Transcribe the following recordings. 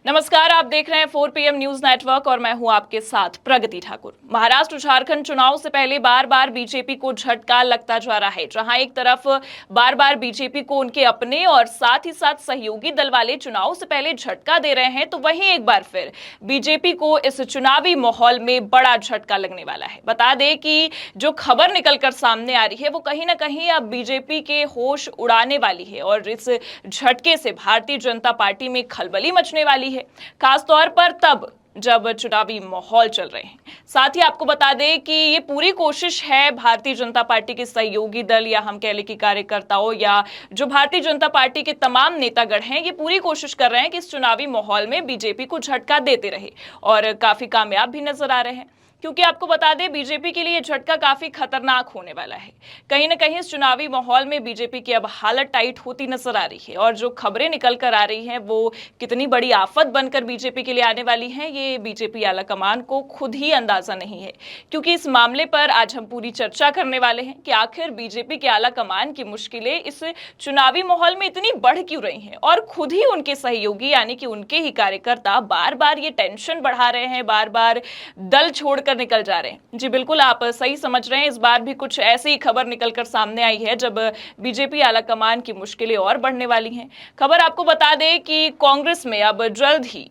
नमस्कार, आप देख रहे हैं 4 PM न्यूज नेटवर्क और मैं हूं आपके साथ प्रगति ठाकुर। महाराष्ट्र झारखंड चुनाव से पहले बार बार बीजेपी को झटका लगता जा रहा है। जहां एक तरफ बार बार बीजेपी को उनके अपने और साथ ही साथ सहयोगी दल वाले चुनाव से पहले झटका दे रहे हैं, तो वहीं एक बार फिर बीजेपी को इस चुनावी माहौल में बड़ा झटका लगने वाला है। बता दें कि जो खबर निकलकर सामने आ रही है वो कहीं ना कहीं अब बीजेपी के होश उड़ाने वाली है और इस झटके से भारतीय जनता पार्टी में खलबली मचने वाली है, खासतौर पर तब जब चुनावी माहौल चल रहे हैं। साथ ही आपको बता दें कि ये पूरी कोशिश है भारतीय जनता पार्टी के सहयोगी दल या हम कह लें कि कार्यकर्ताओं या जो भारतीय जनता पार्टी के तमाम नेतागण हैं, ये पूरी कोशिश कर रहे हैं कि इस चुनावी माहौल में बीजेपी को झटका देते रहे और काफी कामयाब भी नजर आ रहे हैं। क्योंकि आपको बता दें बीजेपी के लिए झटका काफी खतरनाक होने वाला है। कहीं ना कहीं इस चुनावी माहौल में बीजेपी की अब हालत टाइट होती नजर आ रही है और जो खबरें निकल कर आ रही हैं वो कितनी बड़ी आफत बनकर बीजेपी के लिए आने वाली हैं, ये बीजेपी आलाकमान को खुद ही अंदाजा नहीं है। क्योंकि इस मामले पर आज हम पूरी चर्चा करने वाले हैं कि आखिर बीजेपी के आलाकमान की मुश्किलें इस चुनावी माहौल में इतनी बढ़ क्यों रही हैं और खुद ही उनके सहयोगी यानी कि उनके ही कार्यकर्ता बार बार ये टेंशन बढ़ा रहे हैं, बार बार दल छोड़कर निकल जा रहे हैं। जी बिल्कुल, आप सही समझ रहे हैं। इस बार भी कुछ ऐसी खबर निकलकर सामने आई है जब बीजेपी आलाकमान की मुश्किलें और बढ़ने वाली हैं। खबर आपको बता दें कि कांग्रेस में अब जल्द ही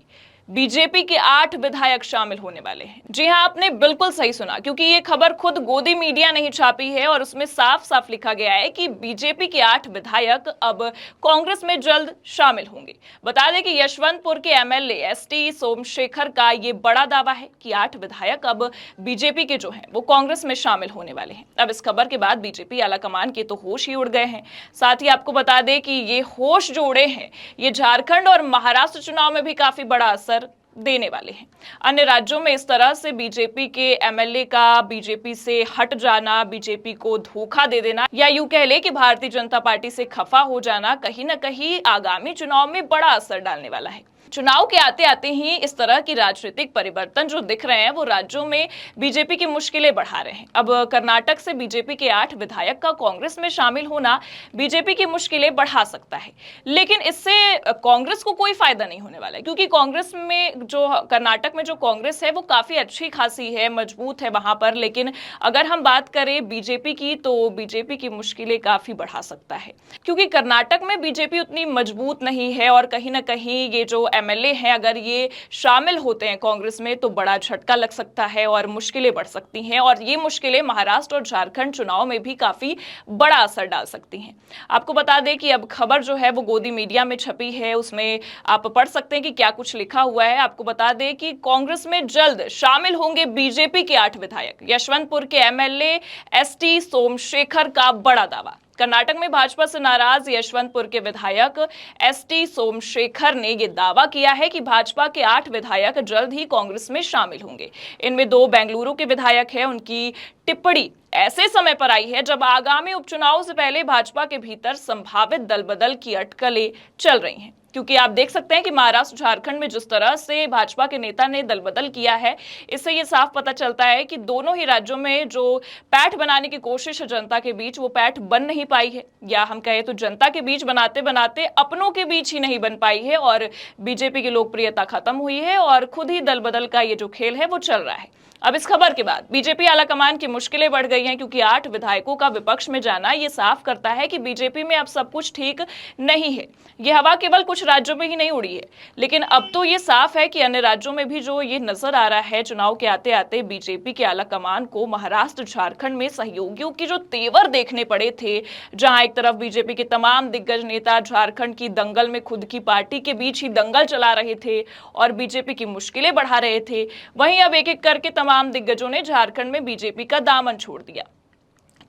बीजेपी के 8 विधायक शामिल होने वाले हैं। जी हां, आपने बिल्कुल सही सुना, क्योंकि ये खबर खुद गोदी मीडिया ने ही छापी है और उसमें साफ साफ लिखा गया है कि बीजेपी के 8 विधायक अब कांग्रेस में जल्द शामिल होंगे। बता दें कि यशवंतपुर के एमएलए एसटी सोमशेखर का ये बड़ा दावा है कि 8 विधायक अब बीजेपी के जो हैं वो कांग्रेस में शामिल होने वाले हैं। अब इस खबर के बाद बीजेपी आलाकमान के तो होश ही उड़ गए हैं। साथ ही आपको बता दें कि ये होश जो उड़े हैं ये झारखंड और महाराष्ट्र चुनाव में भी काफी बड़ा असर देने वाले हैं। अन्य राज्यों में इस तरह से बीजेपी के एमएलए का बीजेपी से हट जाना, बीजेपी को धोखा दे देना या यूं कह ले कि भारतीय जनता पार्टी से खफा हो जाना कहीं ना कहीं आगामी चुनाव में बड़ा असर डालने वाला है। चुनाव के आते आते ही इस तरह की राजनीतिक परिवर्तन जो दिख रहे हैं वो राज्यों में बीजेपी की मुश्किलें बढ़ा रहे हैं। अब कर्नाटक से बीजेपी के 8 विधायक का कांग्रेस में शामिल होना बीजेपी की मुश्किलें बढ़ा सकता है, लेकिन इससे कांग्रेस को कोई फायदा नहीं होने वाला है। क्योंकि कांग्रेस में जो कर्नाटक में जो कांग्रेस है वो काफी अच्छी खासी है, मजबूत है वहां पर, लेकिन अगर हम बात करें बीजेपी की तो बीजेपी की मुश्किलें काफी बढ़ा सकता है। क्योंकि कर्नाटक में बीजेपी उतनी मजबूत नहीं है और कहीं ना कहीं ये जो एमएलए हैं अगर ये शामिल होते हैं कांग्रेस में तो बड़ा झटका लग सकता है और मुश्किलें बढ़ सकती हैं और ये मुश्किलें महाराष्ट्र और झारखंड चुनाव में भी काफी बड़ा असर डाल सकती हैं। आपको बता दें कि अब खबर जो है वो गोदी मीडिया में छपी है, उसमें आप पढ़ सकते हैं कि क्या कुछ लिखा हुआ है। आपको बता दें कि कांग्रेस में जल्द शामिल होंगे बीजेपी के 8 विधायक। यशवंतपुर के एमएलए एसटी सोमशेखर का बड़ा दावा। कर्नाटक में भाजपा से नाराज यशवंतपुर के विधायक एसटी सोमशेखर ने यह दावा किया है कि भाजपा के 8 विधायक जल्द ही कांग्रेस में शामिल होंगे। इनमें 2 बेंगलुरु के विधायक हैं। उनकी टिप्पणी ऐसे समय पर आई है जब आगामी उपचुनाव से पहले भाजपा के भीतर संभावित दल बदल की अटकलें चल रही हैं। क्योंकि आप देख सकते हैं कि महाराष्ट्र झारखंड में जिस तरह से भाजपा के नेता ने दल बदल किया है, इससे ये साफ पता चलता है कि दोनों ही राज्यों में जो पैठ बनाने की कोशिश है जनता के बीच, वो पैठ बन नहीं पाई है, या हम कहें तो जनता के बीच बनाते बनाते अपनों के बीच ही नहीं बन पाई है और बीजेपी की लोकप्रियता खत्म हुई है और खुद ही दल बदल का ये जो खेल है वो चल रहा है। अब इस खबर के बाद बीजेपी आलाकमान की मुश्किलें बढ़ गई हैं, क्योंकि 8 विधायकों का विपक्ष में जाना ये साफ करता है कि बीजेपी में अब सब कुछ ठीक नहीं है। ये हवा केवल कुछ राज्यों में ही नहीं उड़ी है, लेकिन अब तो ये साफ है कि अन्य राज्यों में भी जो ये नजर आ रहा है चुनाव के आते आते बीजेपी के आलाकमान को महाराष्ट्र झारखंड में सहयोगियों की जो तेवर देखने पड़े थे, जहां एक तरफ बीजेपी के तमाम दिग्गज नेता झारखंड की दंगल में खुद की पार्टी के बीच ही दंगल चला रहे थे और बीजेपी की मुश्किलें बढ़ा रहे थे, वहीं अब एक एक करके तमाम दिग्गजों ने झारखंड में बीजेपी का दामन छोड़ दिया।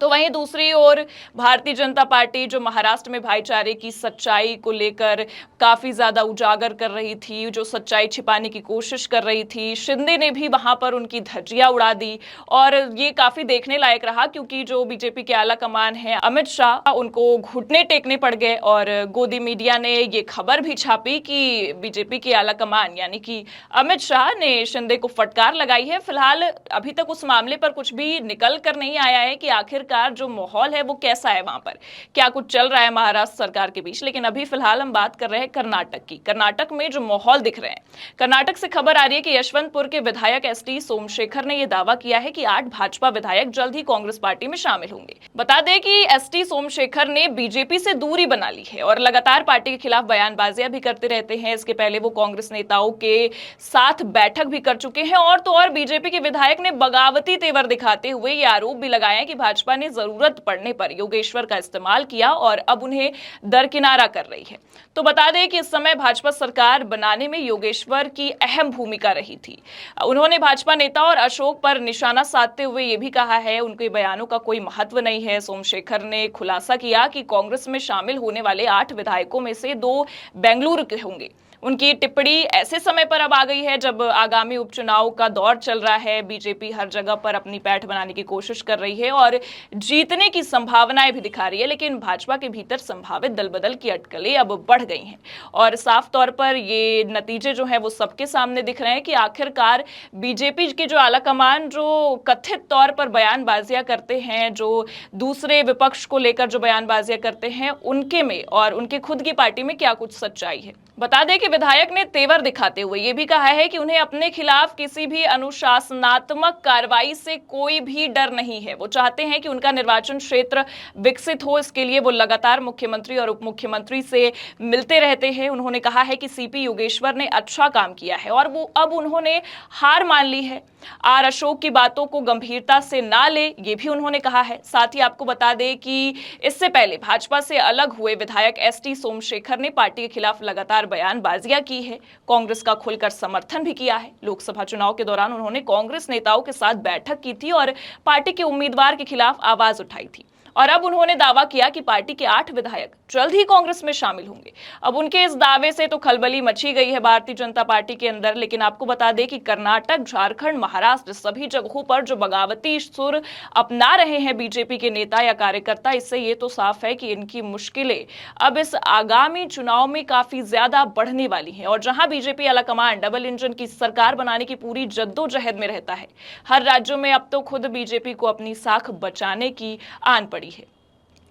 तो वहीं दूसरी ओर भारतीय जनता पार्टी जो महाराष्ट्र में भाईचारे की सच्चाई को लेकर काफी ज्यादा उजागर कर रही थी, जो सच्चाई छिपाने की कोशिश कर रही थी, शिंदे ने भी वहां पर उनकी धज्जियां उड़ा दी और ये काफी देखने लायक रहा। क्योंकि जो बीजेपी के आला कमान है अमित शाह, उनको घुटने टेकने पड़ गए और गोदी मीडिया ने ये खबर भी छापी कि बीजेपी के आला कमान यानी कि अमित शाह ने शिंदे को फटकार लगाई है। फिलहाल अभी तक उस मामले पर कुछ भी निकल कर नहीं आया है कि आखिर आखिरकार जो माहौल है वो कैसा है, वहां पर क्या कुछ चल रहा है महाराष्ट्र सरकार के बीच। लेकिन अभी फिलहाल हम बात कर रहे हैं कर्नाटक की। कर्नाटक में जो माहौल दिख रहे हैं, कर्नाटक से खबर आ रही है कि यशवंतपुर के विधायक एसटी सोमशेखर ने यह दावा किया है कि 8 भाजपा विधायक जल्द ही कांग्रेस पार्टी में शामिल होंगे। बता दें कि एसटी सोमशेखर ने बीजेपी से दूरी बना ली है और लगातार पार्टी के खिलाफ बयानबाजियां भी करते रहते हैं। इसके पहले वो कांग्रेस नेताओं के साथ बैठक भी कर चुके हैं और तो और बीजेपी के विधायक ने बगावती तेवर दिखाते हुए ये आरोप भी लगाया कि भाजपा ने जरूरत पड़ने पर योगेश्वर का इस्तेमाल किया और अब उन्हें दरकिनारा कर रही है। तो बता दें कि इस समय भाजपा सरकार बनाने में योगेश्वर की अहम भूमिका रही थी। उन्होंने भाजपा नेता और अशोक पर निशाना साधते हुए यह भी कहा है उनके बयानों का कोई महत्व नहीं है। सोमशेखर ने खुलासा किया कि कांग्रेस में शामिल होने वाले 8 विधायकों में से 2 बेंगलुरु के होंगे। उनकी टिप्पणी ऐसे समय पर अब आ गई है जब आगामी उपचुनाव का दौर चल रहा है। बीजेपी हर जगह पर अपनी पैठ बनाने की कोशिश कर रही है और जीतने की संभावनाएं भी दिखा रही है, लेकिन भाजपा के भीतर संभावित दलबदल की अटकलें अब बढ़ गई हैं और साफ तौर पर ये नतीजे जो है वो सबके सामने दिख रहे हैं कि आखिरकार बीजेपी की जो आलाकमान जो कथित तौर पर बयानबाजियां करते हैं, जो दूसरे विपक्ष को लेकर जो बयानबाजियां करते हैं, उनके में और उनके खुद की पार्टी में क्या कुछ सच्चाई है। बता दें कि विधायक ने तेवर दिखाते हुए यह भी कहा है कि उन्हें अपने खिलाफ किसी भी अनुशासनात्मक कार्रवाई से कोई भी डर नहीं है। वो चाहते हैं कि उनका निर्वाचन क्षेत्र विकसित हो, इसके लिए वो लगातार मुख्यमंत्री और उप मुख्यमंत्री से मिलते रहते हैं। उन्होंने कहा है कि सीपी योगेश्वर ने अच्छा काम किया है और वो अब उन्होंने हार मान ली है। आर अशोक की बातों को गंभीरता से ना ले, ये भी उन्होंने कहा है। साथ ही आपको बता दें कि इससे पहले भाजपा से अलग हुए विधायक एसटी सोमशेखर ने पार्टी के खिलाफ लगातार बयानबाजियां की है, कांग्रेस का खुलकर समर्थन भी किया है। लोकसभा चुनाव के दौरान उन्होंने कांग्रेस नेताओं के साथ बैठक की थी और पार्टी के उम्मीदवार के खिलाफ आवाज उठाई थी और अब उन्होंने दावा किया कि पार्टी के 8 विधायक जल्द ही कांग्रेस में शामिल होंगे। अब उनके इस दावे से तो खलबली मची गई है भारतीय जनता पार्टी के अंदर। लेकिन आपको बता दें कि कर्नाटक, झारखंड, महाराष्ट्र सभी जगहों पर जो बगावती सुर अपना रहे हैं बीजेपी के नेता या कार्यकर्ता, इससे ये तो साफ है कि इनकी मुश्किलें अब इस आगामी चुनाव में काफी ज्यादा बढ़ने वाली हैं। और जहां बीजेपी आलाकमान डबल इंजन की सरकार बनाने की पूरी जद्दोजहद में रहता है, हर राज्यों में अब तो खुद बीजेपी को अपनी साख बचाने की आन पड़ी है।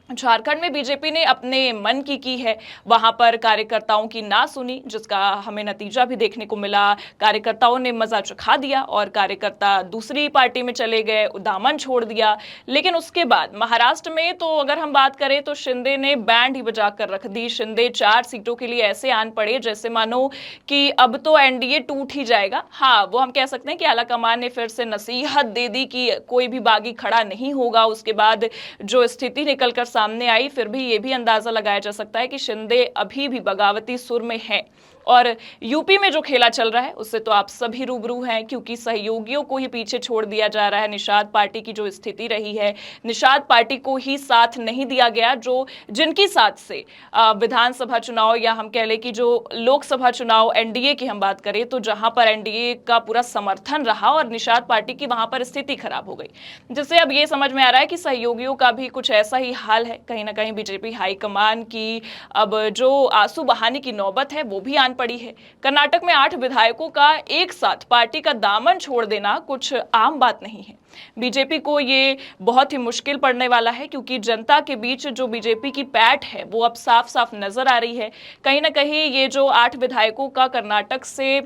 झारखंड में बीजेपी ने अपने मन की है, वहां पर कार्यकर्ताओं की ना सुनी, जिसका हमें नतीजा भी देखने को मिला। कार्यकर्ताओं ने मजा चखा दिया और कार्यकर्ता दूसरी पार्टी में चले गए, दामन छोड़ दिया। लेकिन उसके बाद महाराष्ट्र में तो अगर हम बात करें तो शिंदे ने बैंड ही बजा कर रख दी। शिंदे 4 सीटों के लिए ऐसे आन पड़े जैसे मानो कि अब तो एनडीए टूट ही जाएगा। हाँ, वो हम कह सकते हैं कि आलाकमान ने फिर से नसीहत दे दी कि कोई भी बागी खड़ा नहीं होगा। उसके बाद जो स्थिति निकलकर सामने आई, फिर भी ये भी अंदाजा लगाया जा सकता है कि शिंदे अभी भी बगावती सुर में है। और यूपी में जो खेला चल रहा है उससे तो आप सभी रूबरू हैं, क्योंकि सहयोगियों को ही पीछे छोड़ दिया जा रहा है। निषाद पार्टी की जो स्थिति रही है, निषाद पार्टी को ही साथ नहीं दिया गया, जो जिनकी साथ से विधानसभा चुनाव या हम कह लें कि जो लोकसभा चुनाव एनडीए की हम बात करें तो जहां पर एनडीए का पूरा समर्थन रहा और निषाद पार्टी की वहां पर स्थिति खराब हो गई, जिससे अब ये समझ में आ रहा है कि सहयोगियों का भी कुछ ऐसा ही हाल है। कहीं ना कहीं बीजेपी हाईकमान की अब जो आंसू बहाने की नौबत है वो भी आन पड़ी है। कर्नाटक में 8 विधायकों का एक साथ पार्टी का दामन छोड़ देना कुछ आम बात नहीं है। बीजेपी को ये बहुत ही मुश्किल पड़ने वाला है, क्योंकि जनता के बीच जो बीजेपी की पैठ है वो अब साफ साफ नजर आ रही है। कहीं ना कहीं ये जो 8 विधायकों का कर्नाटक से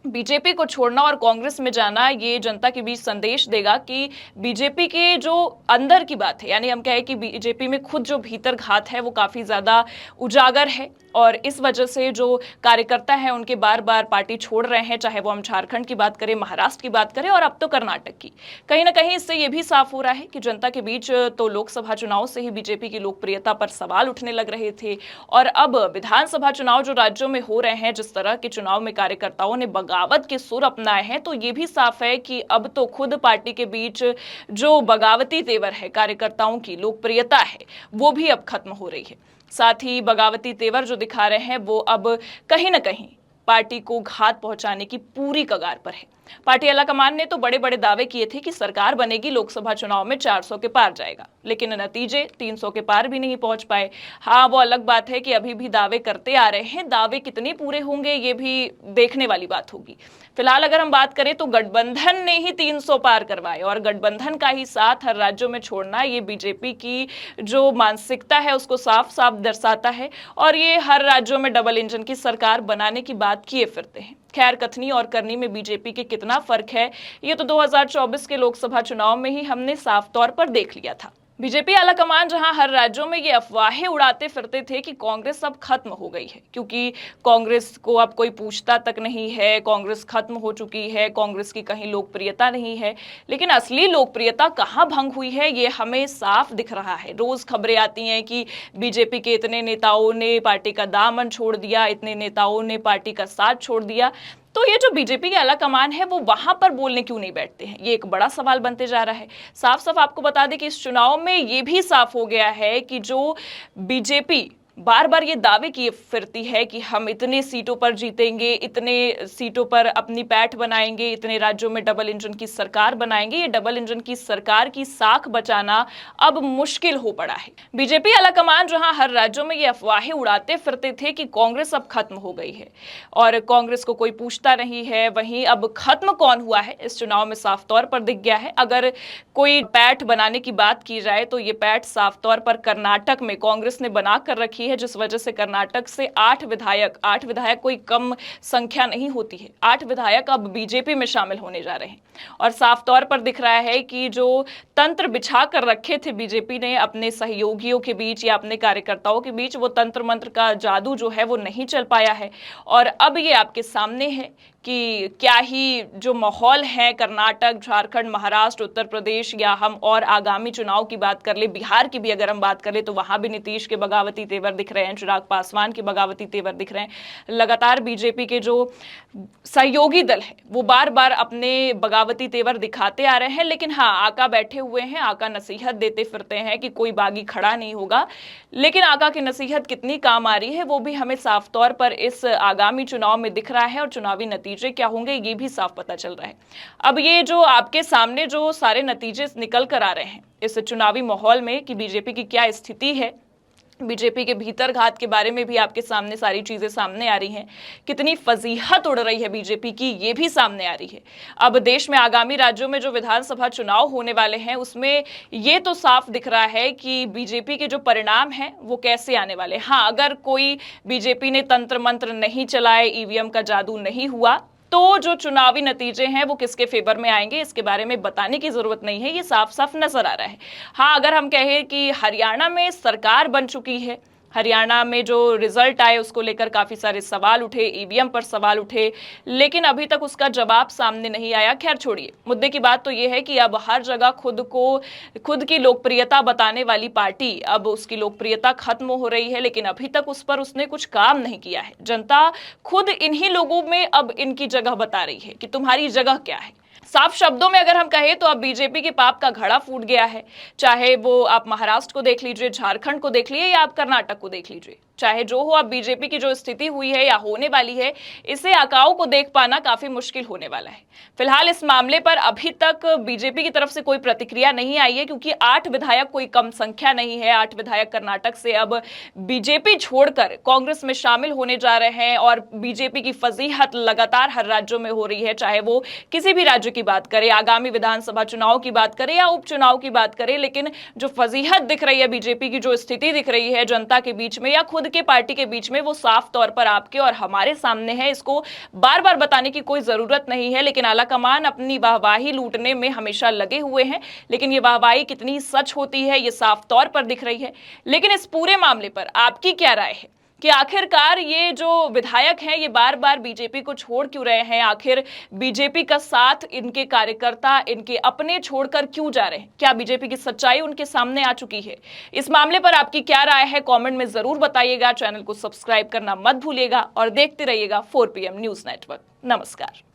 बीजेपी को छोड़ना और कांग्रेस में जाना, ये जनता के बीच संदेश देगा कि बीजेपी के जो अंदर की बात है, यानी हम कहें कि बीजेपी में खुद जो भीतर घात है वो काफी ज्यादा उजागर है और इस वजह से जो कार्यकर्ता हैं उनके बार बार पार्टी छोड़ रहे हैं, चाहे वो हम झारखंड की बात करें, महाराष्ट्र की बात करें और अब तो कर्नाटक की। कहीं ना कहीं इससे ये भी साफ हो रहा है कि जनता के बीच तो लोकसभा चुनाव से ही बीजेपी की लोकप्रियता पर सवाल उठने लग रहे थे और अब विधानसभा चुनाव जो राज्यों में हो रहे हैं, जिस तरह के चुनाव में कार्यकर्ताओं ने बगावत के सुर अपनाए हैं, तो ये भी साफ है कि अब तो खुद पार्टी के बीच जो बगावती तेवर है, कार्यकर्ताओं की लोकप्रियता है, वो भी अब खत्म हो रही है। साथ ही बगावती तेवर जो दिखा रहे हैं वो अब कहीं ना कहीं पार्टी को घात पहुंचाने की पूरी कगार पर है। पार्टी आलाकमान ने तो बड़े बड़े दावे किए थे कि सरकार बनेगी, लोकसभा चुनाव में 400 के पार जाएगा, लेकिन नतीजे 300 के पार भी नहीं पहुंच पाए। हाँ, वो अलग बात है कि अभी भी दावे करते आ रहे हैं, दावे कितने पूरे होंगे ये भी देखने वाली बात होगी। फिलहाल अगर हम बात करें तो गठबंधन ने ही 300 पार करवाए, और गठबंधन का ही साथ हर राज्यों में छोड़ना ये बीजेपी की जो मानसिकता है उसको साफ साफ दर्शाता है, और ये हर राज्यों में डबल इंजन की सरकार बनाने की बात किए फिरते हैं। खैर, कथनी और करनी में बीजेपी के कितना फर्क है ये तो 2024 के लोकसभा चुनाव में ही हमने साफ तौर पर देख लिया था। बीजेपी आलाकमान जहां हर राज्यों में ये अफवाहें उड़ाते फिरते थे कि कांग्रेस अब खत्म हो गई है, क्योंकि कांग्रेस को अब कोई पूछता तक नहीं है, कांग्रेस खत्म हो चुकी है, कांग्रेस की कहीं लोकप्रियता नहीं है, लेकिन असली लोकप्रियता कहां भंग हुई है ये हमें साफ दिख रहा है। रोज खबरें आती हैं कि बीजेपी के इतने नेताओं ने पार्टी का दामन छोड़ दिया, इतने नेताओं ने पार्टी का साथ छोड़ दिया। तो ये जो बीजेपी के आलाकमान है वो वहां पर बोलने क्यों नहीं बैठते हैं, ये एक बड़ा सवाल बनते जा रहा है। साफ साफ आपको बता दें कि इस चुनाव में ये भी साफ हो गया है कि जो बीजेपी बार बार ये दावे किए फिरती है कि हम इतने सीटों पर जीतेंगे, इतने सीटों पर अपनी पैठ बनाएंगे, इतने राज्यों में डबल इंजन की सरकार बनाएंगे, ये डबल इंजन की सरकार की साख बचाना अब मुश्किल हो पड़ा है। बीजेपी आलाकमान जहां हर राज्यों में ये अफवाहें उड़ाते फिरते थे कि कांग्रेस अब खत्म हो गई है और कांग्रेस को कोई पूछता नहीं है, वहीं अब खत्म कौन हुआ है इस चुनाव में साफ तौर पर दिख गया है। अगर कोई पैठ बनाने की बात की जाए तो ये पैठ साफ तौर पर कर्नाटक में कांग्रेस ने बना कर रखी है, जिस वजह से कर्नाटक से 8 विधायक कोई कम संख्या नहीं होती है, 8 विधायक अब बीजेपी में शामिल होने जा रहे हैं। और साफ तौर पर दिख रहा है कि जो तंत्र बिछा कर रखे थे बीजेपी ने अपने सहयोगियों के बीच या अपने कार्यकर्ताओं के बीच, वो तंत्र मंत्र का जादू जो है वो नहीं चल पाया है। और अब ये आपके सामने है कि क्या ही जो माहौल है कर्नाटक, झारखंड, महाराष्ट्र, उत्तर प्रदेश, या हम और आगामी चुनाव की बात कर ले, बिहार की भी अगर हम बात करें तो वहां भी नीतीश के बगावती तेवर दिख रहे हैं, चिराग पासवान के बगावती तेवर दिख रहे हैं। लगातार बीजेपी के जो सहयोगी दल है वो बार बार अपने बगावती तेवर दिखाते आ रहे हैं, लेकिन हाँ, आका बैठे हुए हैं, आका नसीहत देते फिरते हैं कि कोई बागी खड़ा नहीं होगा। लेकिन आका की नसीहत कितनी काम आ रही है वो भी हमें साफ तौर पर इस आगामी चुनाव में दिख रहा है, और चुनावी नतीजे क्या होंगे ये भी साफ पता चल रहा है। अब ये जो आपके सामने जो सारे नतीजे निकल कर आ रहे हैं इस चुनावी माहौल में कि बीजेपी की क्या स्थिति है, बीजेपी के भीतर घात के बारे में भी आपके सामने सारी चीजें सामने आ रही हैं, कितनी फजीहत उड़ रही है बीजेपी की ये भी सामने आ रही है। अब देश में आगामी राज्यों में जो विधानसभा चुनाव होने वाले हैं उसमें ये तो साफ दिख रहा है कि बीजेपी के जो परिणाम हैं वो कैसे आने वाले। हाँ, अगर कोई बीजेपी ने तंत्र मंत्र नहीं चलाए, ईवीएम का जादू नहीं हुआ, तो जो चुनावी नतीजे हैं वो किसके फेवर में आएंगे इसके बारे में बताने की जरूरत नहीं है, ये साफ साफ नजर आ रहा है। हाँ, अगर हम कहें कि हरियाणा में सरकार बन चुकी है, हरियाणा में जो रिजल्ट आए उसको लेकर काफी सारे सवाल उठे, ईवीएम पर सवाल उठे, लेकिन अभी तक उसका जवाब सामने नहीं आया। खैर छोड़िए, मुद्दे की बात तो यह है कि अब हर जगह खुद की लोकप्रियता बताने वाली पार्टी, अब उसकी लोकप्रियता खत्म हो रही है, लेकिन अभी तक उस पर उसने कुछ काम नहीं किया है। जनता खुद इन्हीं लोगों में अब इनकी जगह बता रही है कि तुम्हारी जगह क्या है। साफ शब्दों में अगर हम कहें तो अब बीजेपी के पाप का घड़ा फूट गया है, चाहे वो आप महाराष्ट्र को देख लीजिए, झारखंड को देख लीजिए या आप कर्नाटक को देख लीजिए, चाहे जो हो, अब बीजेपी की जो स्थिति हुई है या होने वाली है, इसे आकाओं को देख पाना काफी मुश्किल होने वाला है। फिलहाल इस मामले पर अभी तक बीजेपी की तरफ से कोई प्रतिक्रिया नहीं आई है, क्योंकि 8 विधायक कोई कम संख्या नहीं है। 8 विधायक कर्नाटक से अब बीजेपी छोड़कर कांग्रेस में शामिल होने जा रहे हैं, और बीजेपी की फजीहत लगातार हर राज्यों में हो रही है, चाहे वो किसी भी राज्य की बात करें, आगामी विधानसभा चुनाव की बात करें या उपचुनाव की बात करें। लेकिन जो फजीहत दिख रही है बीजेपी की, जो स्थिति दिख रही है जनता के बीच में या खुद के पार्टी के बीच में, वो साफ तौर पर आपके और हमारे सामने है। इसको बार बार बताने की कोई जरूरत नहीं है, लेकिन आलाकमान अपनी वाहवाही लूटने में हमेशा लगे हुए हैं। लेकिन ये वाहवाही कितनी सच होती है ये साफ तौर पर दिख रही है। लेकिन इस पूरे मामले पर आपकी क्या राय है कि आखिरकार ये जो विधायक हैं ये बार बार बीजेपी को छोड़ क्यों रहे हैं? आखिर बीजेपी का साथ इनके कार्यकर्ता, इनके अपने छोड़कर क्यों जा रहे हैं? क्या बीजेपी की सच्चाई उनके सामने आ चुकी है? इस मामले पर आपकी क्या राय है कमेंट में जरूर बताइएगा। चैनल को सब्सक्राइब करना मत भूलिएगा और देखते रहिएगा 4 PM न्यूज नेटवर्क। नमस्कार।